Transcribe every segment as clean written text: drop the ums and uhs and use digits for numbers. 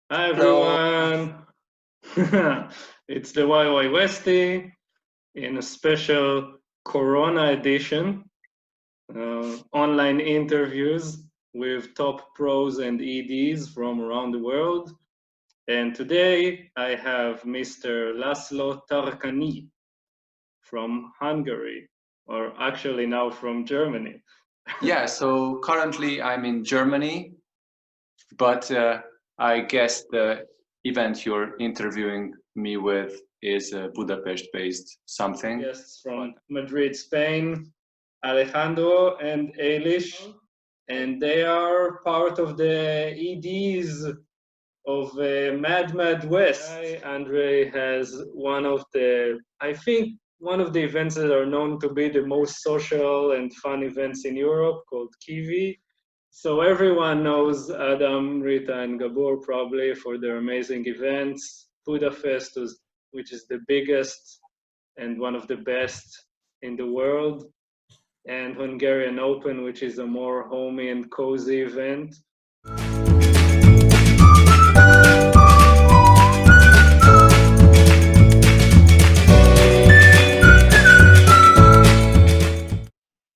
Hi Hello. everyone, it's the YY Westie in a special Corona edition, online interviews with top pros and EDs from around the world. And today I have Mr. Laszlo Tarkanyi from Hungary, or actually now from Germany. Yeah, so currently I'm in Germany, but I guess the event you're interviewing me with is Budapest-based something. Guests from Madrid, Spain, Alejandro and Eilis, and they are part of the EDs of Mad West. Andrey has I think, one of the events that are known to be the most social and fun events in Europe, called Kiwi. So everyone knows Adam, Rita, and Gabor probably for their amazing events. Budapest, which is the biggest and one of the best in the world, and Hungarian Open, which is a more homey and cozy event.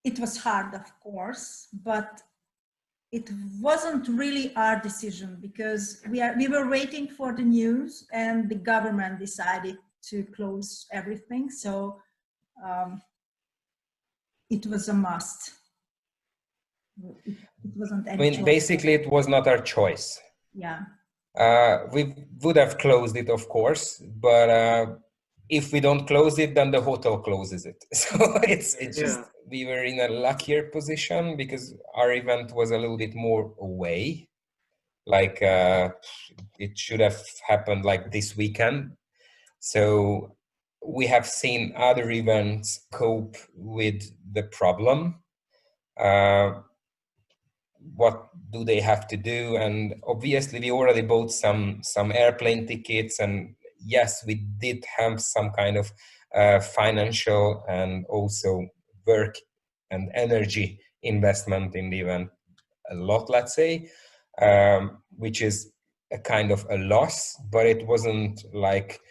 It was hard, of course, but it wasn't really our decision because we were waiting for the news and the government decided to close everything. So it was a must. It wasn't any choice. Basically, it was not our choice. Yeah. We would have closed it, of course, but if we don't close it, then the hotel closes it. So it's just, we were in a luckier position because our event was a little bit more away. Like it should have happened like this weekend. So we have seen other events cope with the problem. What do they have to do? And obviously we already bought some airplane tickets, and yes, we did have some kind of financial and also work and energy investment in the event, a lot, let's say, which is a kind of a loss, but it wasn't like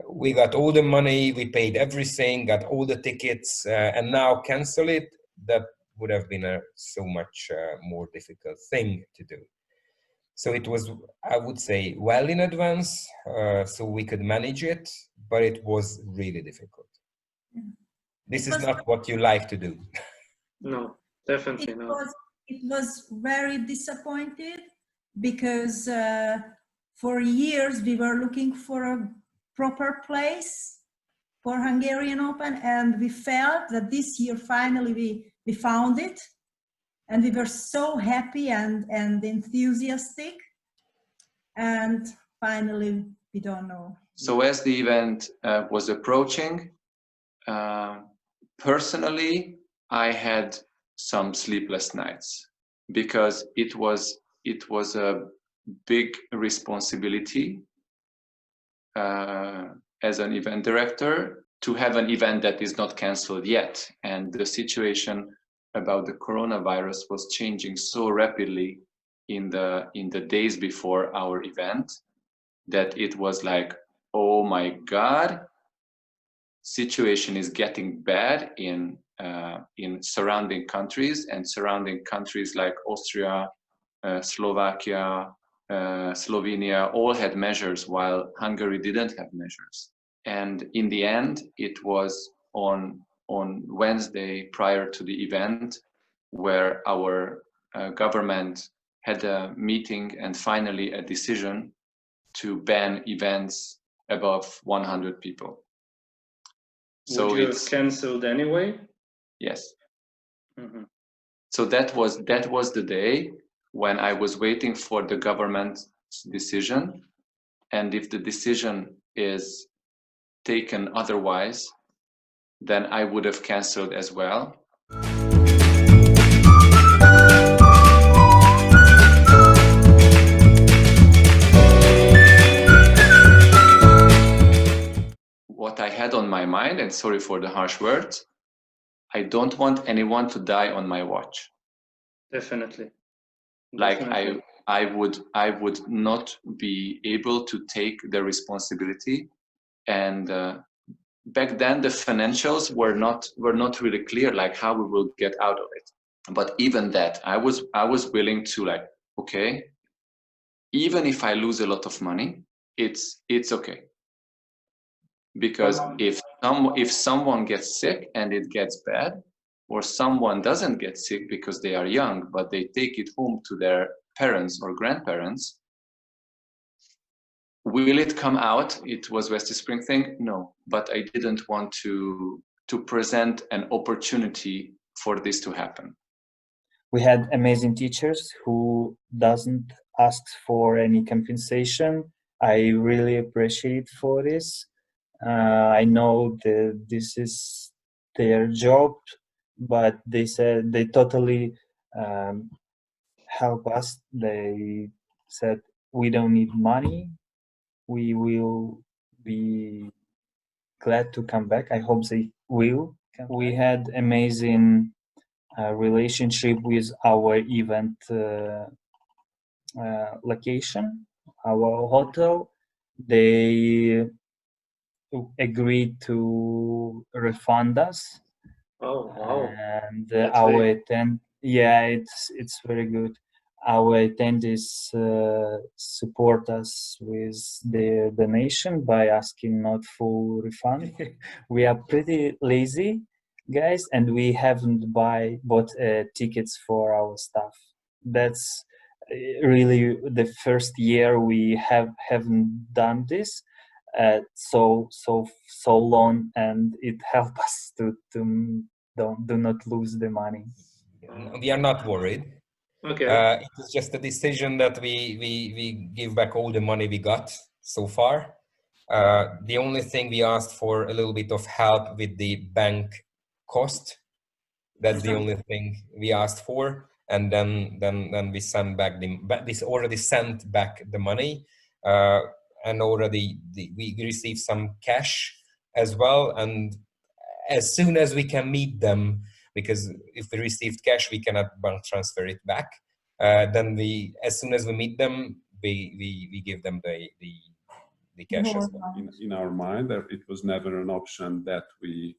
we got all the money, we paid everything, got all the tickets, and now cancel it. That would have been a so much more difficult thing to do. So it was, I would say, well in advance, so we could manage it, but it was really difficult. This is not what you like to do. No, definitely not. It was very disappointed because for years we were looking for a proper place for Hungarian Open, and we felt that this year finally we found it, and we were so happy and enthusiastic, and finally we don't know. So as the event was approaching, personally I had some sleepless nights because it was a big responsibility as an event director to have an event that is not cancelled yet, and the situation about the coronavirus was changing so rapidly in the days before our event that it was like, oh my God, situation is getting bad in surrounding countries, and surrounding countries like Austria, Slovakia, Slovenia all had measures while Hungary didn't have measures. And in the end, it was on Wednesday prior to the event where our government had a meeting and finally a decision to ban events above 100 people. So would you have cancelled anyway? Yes. Mm-hmm. So that was the day when I was waiting for the government's decision, and if the decision is taken otherwise, then I would have cancelled as well. What I had on my mind, and sorry for the harsh words, I don't want anyone to die on my watch. Definitely. Like I would not be able to take the responsibility. And back then the financials were not really clear, like how we will get out of it. But even that, I was willing to, like, okay, even if I lose a lot of money, it's okay. Because if someone gets sick and it gets bad, or someone doesn't get sick because they are young, but they take it home to their parents or grandparents, will it come out? It was Westie Spring thing? No, but I didn't want to present an opportunity for this to happen. We had amazing teachers who doesn't ask for any compensation. I really appreciate for this. I know that this is their job, but they said they totally help us. They said, we don't need money. We will be glad to come back. I hope they will. We had amazing relationship with our event location, our hotel. They agreed to refund us. Oh, wow. And That's our great. it's very good. Our attendees support us with their donation by asking not full refund. We are pretty lazy guys, and we haven't bought tickets for our staff. That's really the first year we haven't done this so long, and it helps us to do not lose the money. We are not worried. Okay. It was just a decision that we give back all the money we got so far. The only thing we asked for a little bit of help with the bank cost. That's the only thing we asked for, and then we sent back we already sent back the money, and already we received some cash as well. And as soon as we can meet them, because if we received cash, we cannot bank transfer it back. Then as soon as we meet them, we give them the cash as well. In our mind, it was never an option that we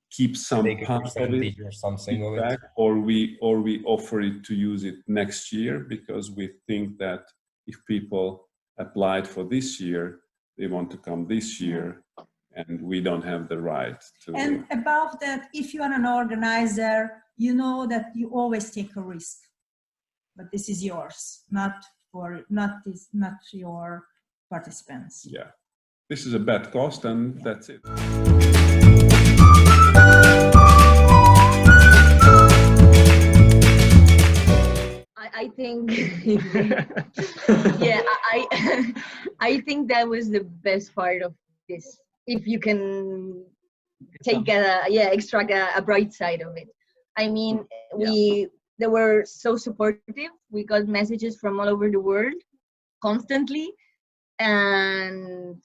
keep some part of it or something back, or we offer it to use it next year, because we think that if people applied for this year, they want to come this year, and we don't have the right to. And above that, if you are an organizer, you know that you always take a risk, but this is yours, not your participants. Yeah, this is a bad cost, and that's it. I think, yeah, I think that was the best part of this. If you can take extract a bright side of it. I mean, they were so supportive. We got messages from all over the world constantly, and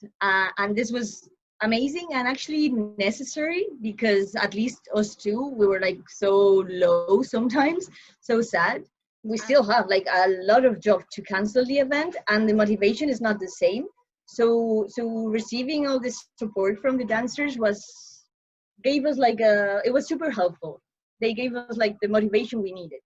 this was amazing and actually necessary, because at least us two, we were like so low sometimes, so sad. We still have like a lot of job to cancel the event, and the motivation is not the same. So receiving all this support from the dancers gave us like it was super helpful. They gave us like the motivation we needed,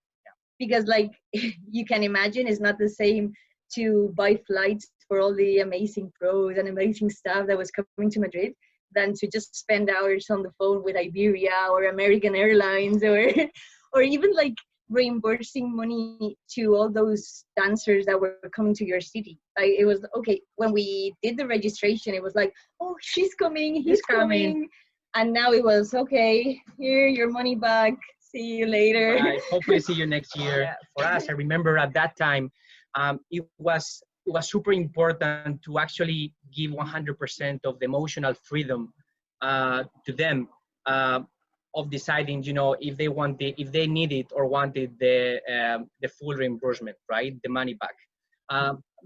because like you can imagine, it's not the same to buy flights for all the amazing pros and amazing staff that was coming to Madrid than to just spend hours on the phone with Iberia or American Airlines or even like reimbursing money to all those dancers that were coming to your city. Like it was okay when we did the registration, it was like, oh, she's coming, he's coming, and now it was okay, here, your money back, see you later. Hopefully see you next year. For us, I remember at that time, it was super important to actually give 100% of the emotional freedom to them, of deciding, you know, if they needed or wanted the full reimbursement, right, the money back.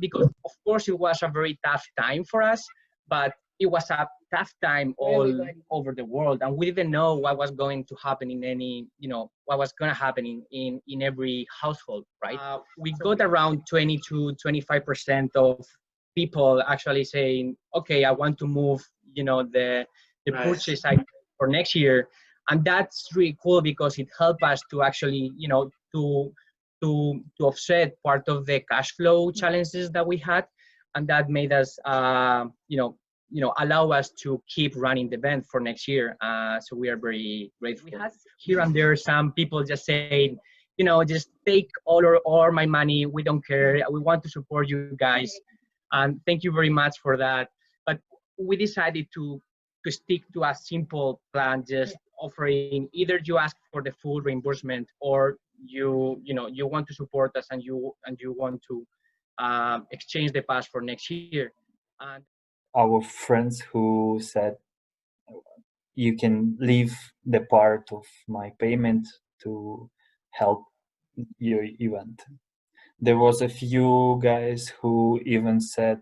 Because of course it was a very tough time for us, but it was a tough time all over the world, and we didn't know what was going to happen in any, what was going to happen in every household, right? We got around 20 to 25% of people actually saying, okay, I want to move, the Nice. purchase item for next year. And that's really cool because it helped us to actually, to offset part of the cash flow challenges that we had. And that made us, allow us to keep running the event for next year. So we are very grateful. We have here and there some people just saying, just take all my money. We don't care. We want to support you guys. And thank you very much for that. But we decided to stick to a simple plan, just offering either you ask for the full reimbursement or you want to support us and you want to exchange the pass for next year. And our friends who said you can leave the part of my payment to help your event. There was a few guys who even said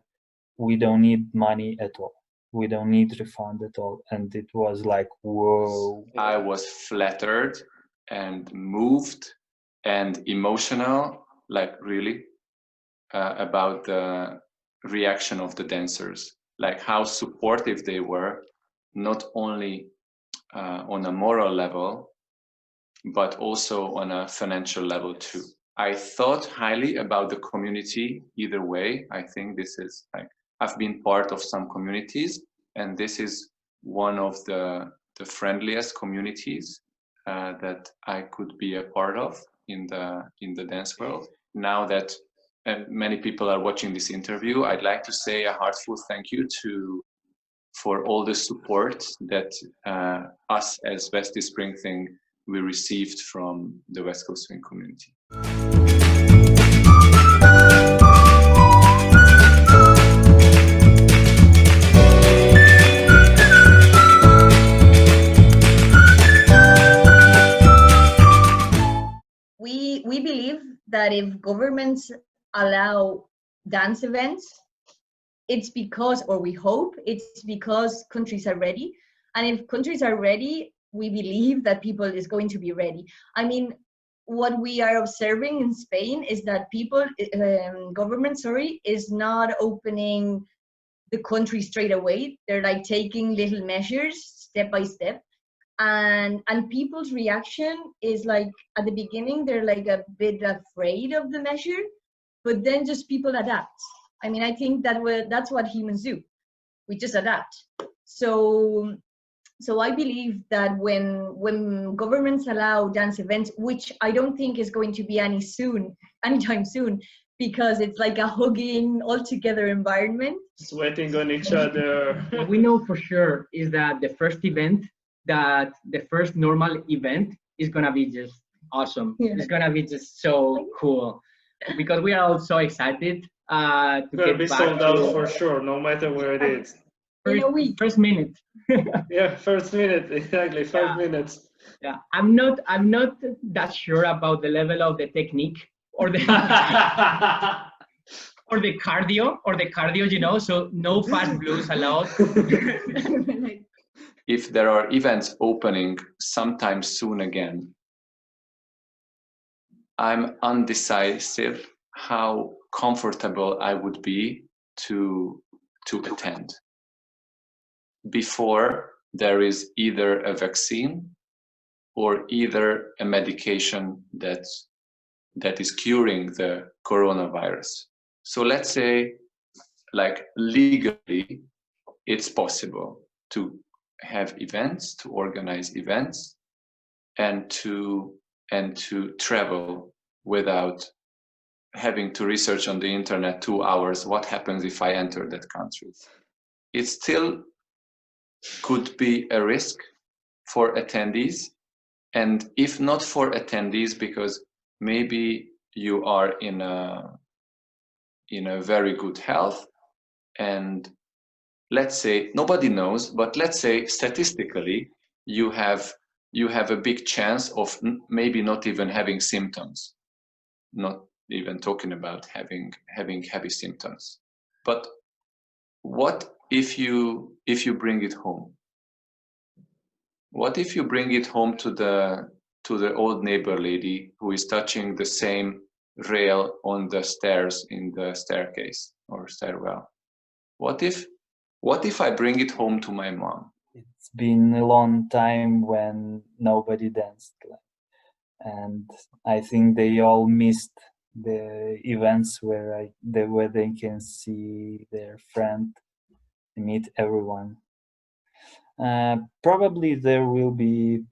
we don't need money at all. We don't need refund at all. And it was like, whoa. I was flattered and moved and emotional, like really, about the reaction of the dancers, like how supportive they were, not only on a moral level, but also on a financial level too. I thought highly about the community either way. I think this is like, I've been part of some communities, and this is one of the friendliest communities that I could be a part of in the dance world. Now that many people are watching this interview, I'd like to say a heartfelt thank you for all the support that us as Westie Spring Thing we received from the West Coast Swing community. We believe that if governments allow dance events, it's because, or we hope it's because countries are ready. And if countries are ready, we believe that people is going to be ready. I mean, what we are observing in Spain is that government, is not opening the country straight away. They're like taking little measures step by step. And people's reaction is like, at the beginning, they're like a bit afraid of the measure, but then just people adapt. I mean, I think that's what humans do. We just adapt. So I believe that when governments allow dance events, which I don't think is going to be anytime soon, because it's like a hugging all together environment. Sweating on each other. What we know for sure is that the first normal event is gonna be just awesome. Yeah. It's gonna be just so cool because we are all so excited to get be back sold out for sure, no matter where it is. In a week. First minute. Yeah, first minute, exactly, 5 minutes. Yeah, I'm not that sure about the level of the technique or the or the cardio, so no fast blues allowed. If there are events opening sometime soon again, I'm undecisive how comfortable I would be to attend. Before there is either a vaccine or either a medication that is curing the coronavirus. So let's say, like, legally, it's possible to have events, to organize events, and to travel without having to research on the internet 2 hours what happens if I enter that country. It still could be a risk for attendees, and if not for attendees, because maybe you are in a very good health, and let's say, nobody knows, but let's say statistically you have a big chance of maybe not even having symptoms, not even talking about having heavy symptoms. But what if you bring it home? What if you bring it home to the old neighbor lady who is touching the same rail on the stairs in the staircase or stairwell? What if I bring it home to my mom? It's been a long time when nobody danced, and I think they all missed the events where they can see their friend, meet everyone. Probably there will be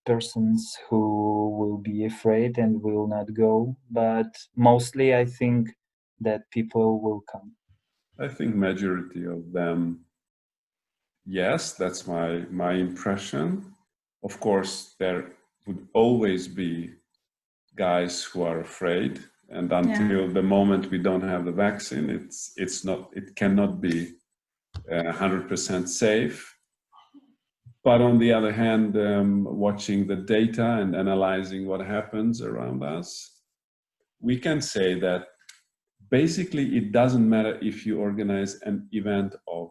persons who will be afraid and will not go, but mostly I think that people will come. I think majority of them, yes, that's my impression. Of course, there would always be guys who are afraid, and until the moment we don't have the vaccine, it cannot be 100% safe. But on the other hand, watching the data and analyzing what happens around us, we can say that basically it doesn't matter if you organize an event of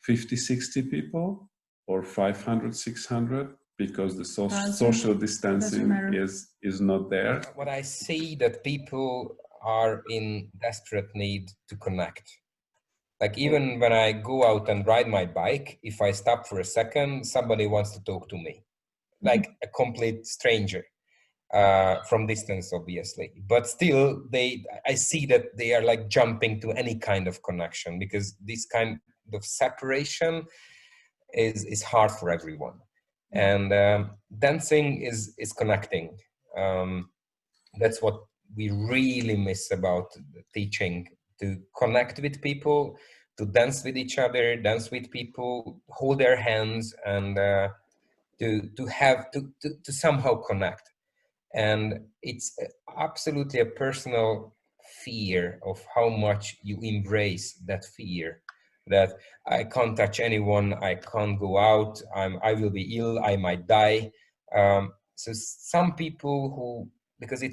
50, 60 people or 500, 600, because the social distancing is not there. What I see that people are in desperate need to connect. Like even when I go out and ride my bike, if I stop for a second, somebody wants to talk to me, like a complete stranger from distance, obviously. But still, I see that they are like jumping to any kind of connection, because this kind of separation is hard for everyone. And dancing is connecting. That's what we really miss about teaching, to connect with people, to dance with each other, dance with people, hold their hands, and to somehow connect. And it's absolutely a personal fear of how much you embrace that fear, that I can't touch anyone, I can't go out, I will be ill, I might die. So some people who, because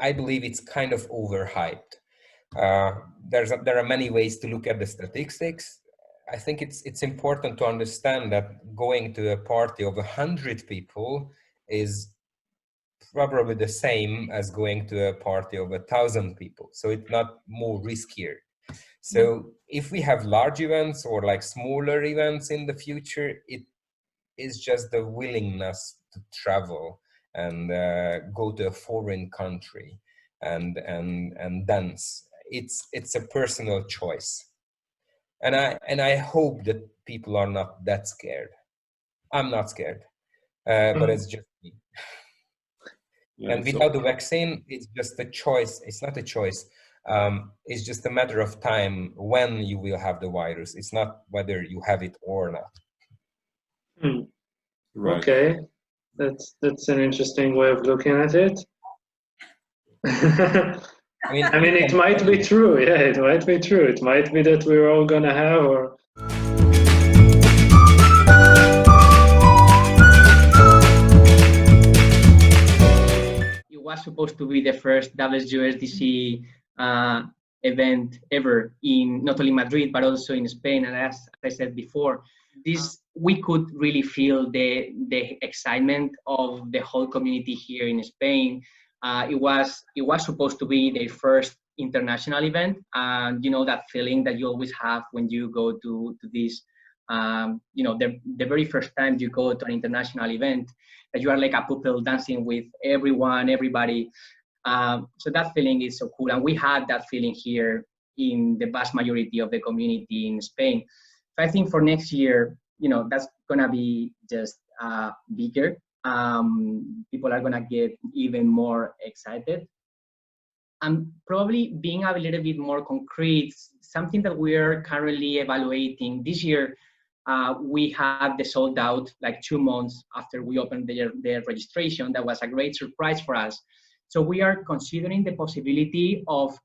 I believe it's kind of overhyped. There are many ways to look at the statistics. I think it's important to understand that going to a party of 100 people is probably the same as going to a party of 1,000 people. So it's not more riskier. So if we have large events or like smaller events in the future, it is just the willingness to travel and go to a foreign country and dance. It's a personal choice, and I hope that people are not that scared. I'm not scared, but it's just me. Yeah, and without the vaccine, it's just a choice. It's not a choice. It's just a matter of time when you will have the virus. It's not whether you have it or not. Right. Okay, that's an interesting way of looking at it. I mean, it might be true. Yeah, it might be true. It might be that we're all gonna have, or it was supposed to be the first WSDC event ever in not only Madrid but also in Spain. And as I said before, we could really feel the excitement of the whole community here in Spain. It was supposed to be their first international event, and you know that feeling that you always have when you go to this. You know, the very first time you go to an international event, that you are like a puppet dancing with everybody. So that feeling is so cool, and we had that feeling here in the vast majority of the community in Spain. So I think for next year, you know, that's gonna be just bigger. People are gonna get even more excited, and probably being a little bit more concrete. Something that we're currently evaluating this year. We had the sold out like 2 months after we opened the registration. That was a great surprise for us. So we are considering the possibility of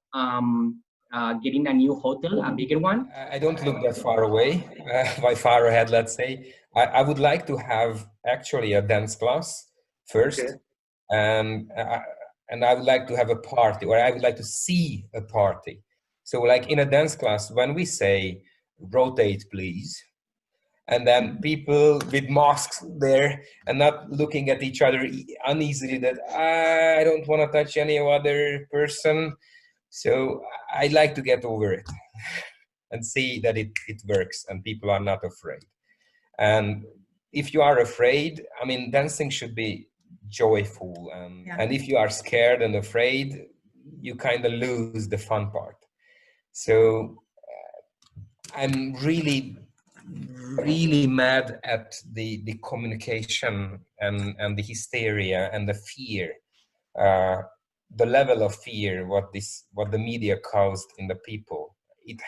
getting a new hotel, a bigger one. I don't look that far away, by far ahead, let's say. I would like to have actually a dance class first, okay. And I would like to have a party, or I would like to see a party. So like in a dance class, when we say rotate please, and then people with masks there and not looking at each other uneasily that I don't want to touch any other person. So I like to get over it and see that it works and people are not afraid. And if you are afraid, I mean, dancing should be joyful. And if you are scared and afraid, you kind of lose the fun part. So I'm really mad at the communication and the hysteria and the fear, the level of fear what the media caused in the people. It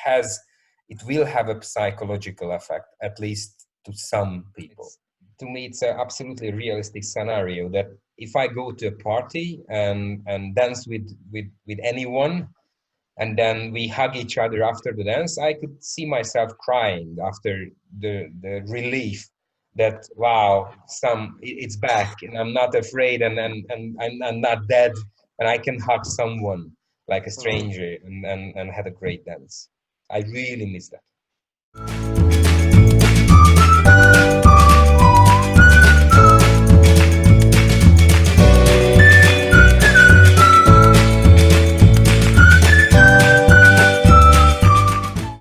will have a psychological effect, at least to some people. To me, it's an absolutely realistic scenario that if I go to a party and dance with anyone, and then we hug each other after the dance, I could see myself crying after the relief that, wow, it's back and I'm not afraid and I'm not dead and I can hug someone like a stranger and had a great dance. I really miss that.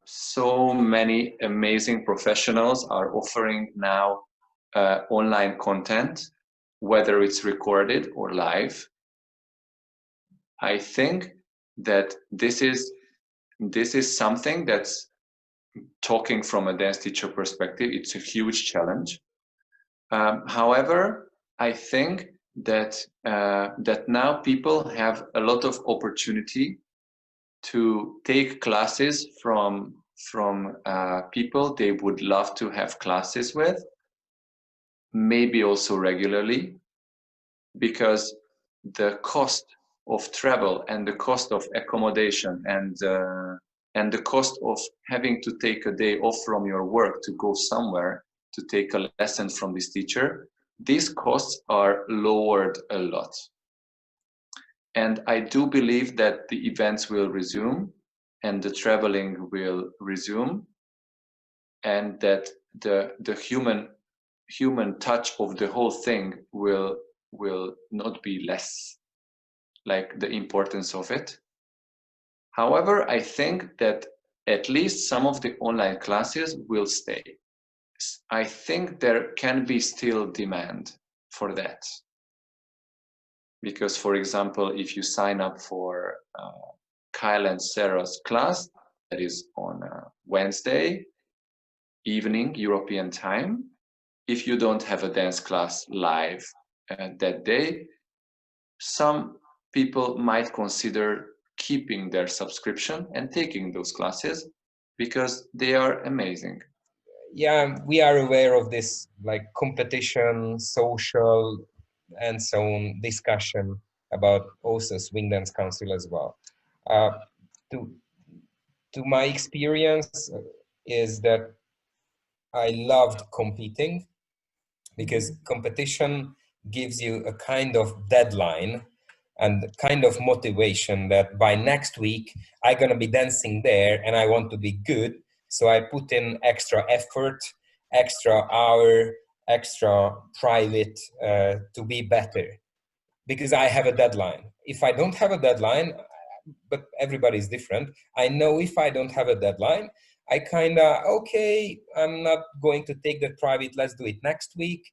So many amazing professionals are offering now online content, whether it's recorded or live. I think that this is something that's, talking from a dance teacher perspective, it's a huge challenge. However, I think that that now people have a lot of opportunity to take classes from people they would love to have classes with, maybe also regularly, because the cost of travel and the cost of accommodation and the cost of having to take a day off from your work to go somewhere to take a lesson from this teacher, these costs are lowered a lot. And I do believe that the events will resume and the traveling will resume, and that the human touch of the whole thing will not be less, like the importance of it. However, I think that at least some of the online classes will stay. I think there can be still demand for that. Because, for example, if you sign up for Kyle and Sarah's class, that is on Wednesday evening, European time, if you don't have a dance class live that day, some people might consider keeping their subscription and taking those classes because they are amazing. Yeah, we are aware of this, like competition, social, and so on discussion about also Swing Dance Council as well. To my experience is that I loved competing because competition gives you a kind of deadline and kind of motivation that by next week I'm gonna be dancing there and I want to be good. So I put in extra effort, extra hour, extra private to be better because I have a deadline. If I don't have a deadline, but everybody's different, I know if I don't have a deadline, I kind of, okay, I'm not going to take that private, let's do it next week.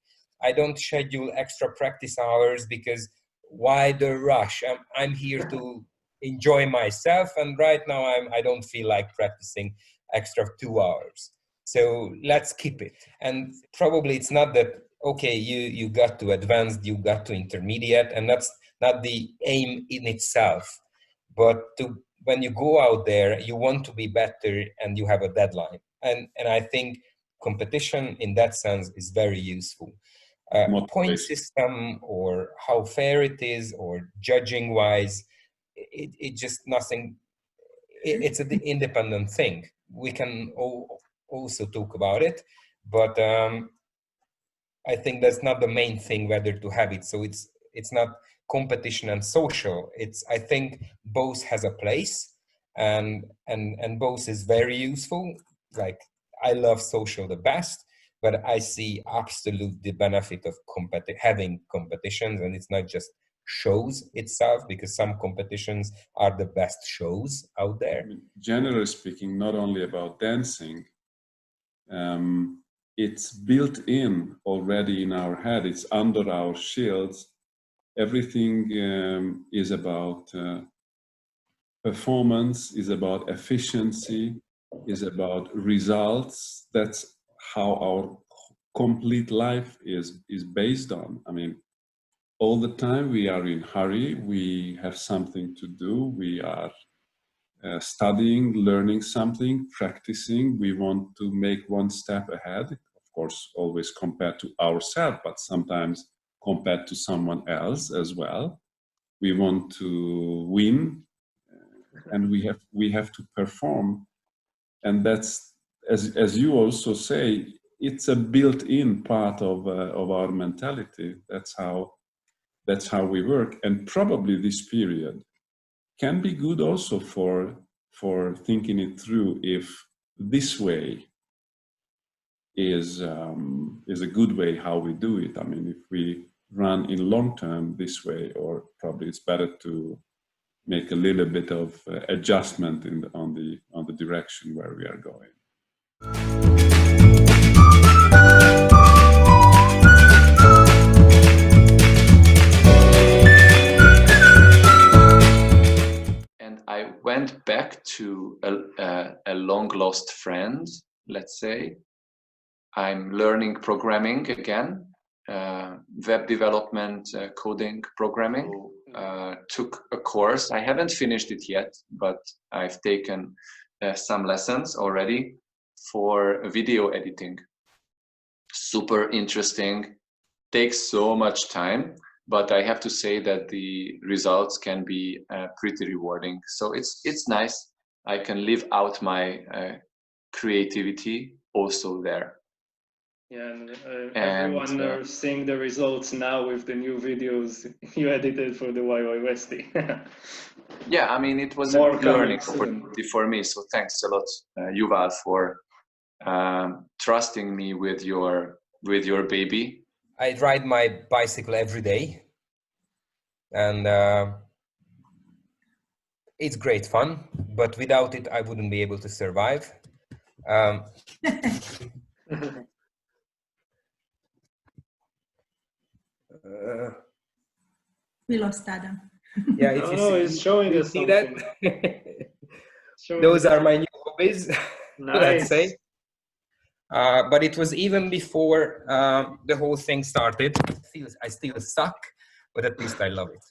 I don't schedule extra practice hours because why the rush? I'm here to enjoy myself, and right now I don't feel like practicing extra 2 hours. So let's keep it. And probably it's not that, okay, you got to advanced, you got to intermediate, and that's not the aim in itself. But when you go out there, you want to be better and you have a deadline. And I think competition in that sense is very useful. Point system or how fair it is or judging wise, it just nothing. It's an independent thing. We can also talk about it, but I think that's not the main thing whether to have it. So it's not competition and social. I think both has a place, and both is very useful. Like, I love social the best, but I see absolute the benefit of having competitions, and it's not just shows itself, because some competitions are the best shows out there. I mean, generally speaking, not only about dancing, it's built in already in our head, it's under our shields. Everything is about performance, is about efficiency, is about results. That's how our complete life is based on. I mean, all the time we are in hurry, we have something to do, we are studying, learning something, practicing, we want to make one step ahead, of course always compared to ourselves, but sometimes compared to someone else as well. We want to win, and we have to perform, and that's, as you also say, it's a built-in part of our mentality. That's how we work. And probably this period can be good also for thinking it through, if this way is a good way how we do it. I mean, if we run in long term this way, or probably it's better to make a little bit of adjustment on the direction where we are going. And I went back to a long lost friend, let's say. I'm learning programming again, web development, coding, programming. Took a course. I haven't finished it yet, but I've taken some lessons already for video editing. Super interesting, takes so much time, but I have to say that the results can be pretty rewarding. So it's nice. I can live out my creativity also there. Yeah, and everyone seeing the results now with the new videos you edited for the YY Westie. Yeah, I mean, it was a good learning opportunity for me. So thanks a lot, Yuval, for trusting me with your baby. I ride my bicycle every day, and it's great fun, but without it I wouldn't be able to survive. We lost Adam. Yeah, if he's showing us see something. That? Those are my new hobbies. Nice. Let's say. But it was even before the whole thing started. I still suck, but at least I love it.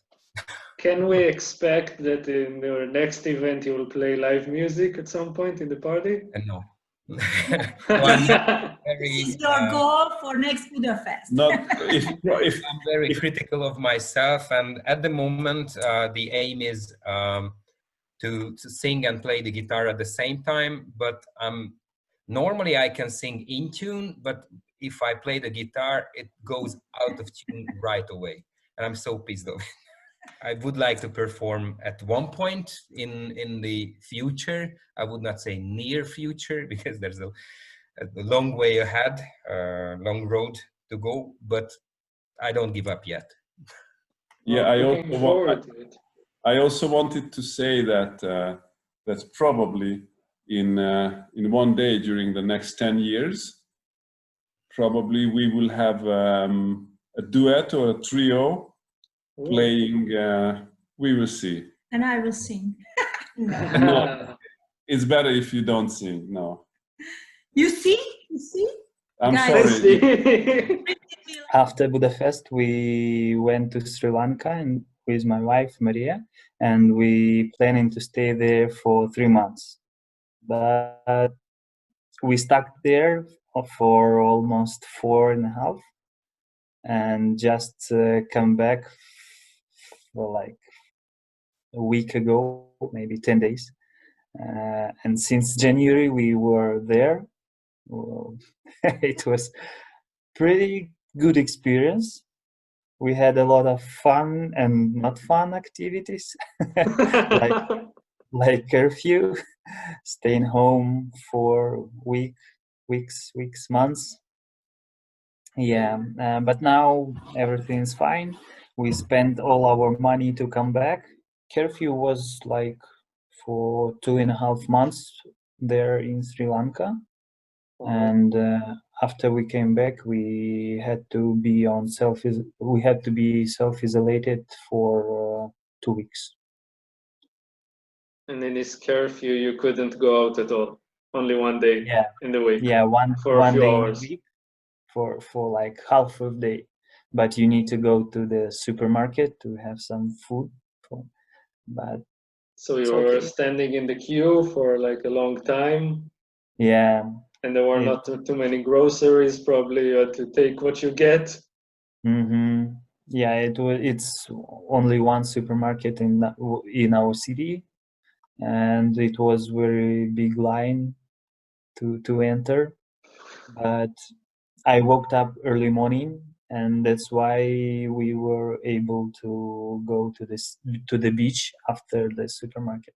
Can we expect that in your next event you will play live music at some point in the party? No. This is your goal for next Budapest. Not if I'm very critical of myself, and at the moment the aim is to sing and play the guitar at the same time. But normally I can sing in tune, but if I play the guitar, it goes out of tune right away, and I'm so pissed off. I would like to perform at one point in the future. I would not say near future, because there's a long way ahead, long road to go, but I don't give up yet. Yeah, I also wanted to say that that's probably in one day during the next 10 years, probably we will have a duet or a trio playing. We will see. And I will sing. No, it's better if you don't sing. No. You see? You see? I'm Guys, sorry. After Budapest, we went to Sri Lanka and with my wife Maria, and we planning to stay there for 3 months. But we stuck there for almost 4.5, and just come back for like a week ago, maybe 10 days. And since January we were there. Well, it was pretty good experience. We had a lot of fun and not fun activities. like curfew, staying home for weeks, months. Yeah, but now everything's fine. We spent all our money to come back. Curfew was like for 2.5 months there in Sri Lanka, and after we came back, we had to be self-isolated for 2 weeks. And in this curfew, you couldn't go out at all. Only one day in the week. Yeah, one for a few day hours. in the week for like half of the day. But you need to go to the supermarket to have some food. But so you it's were okay. standing in the queue for like a long time. Yeah. And there were not too many groceries. Probably you had to take what you get. Mm-hmm. Yeah, it's only one supermarket in our city, and it was very big line to enter. But I woke up early morning, and that's why we were able to go to the beach after the supermarket.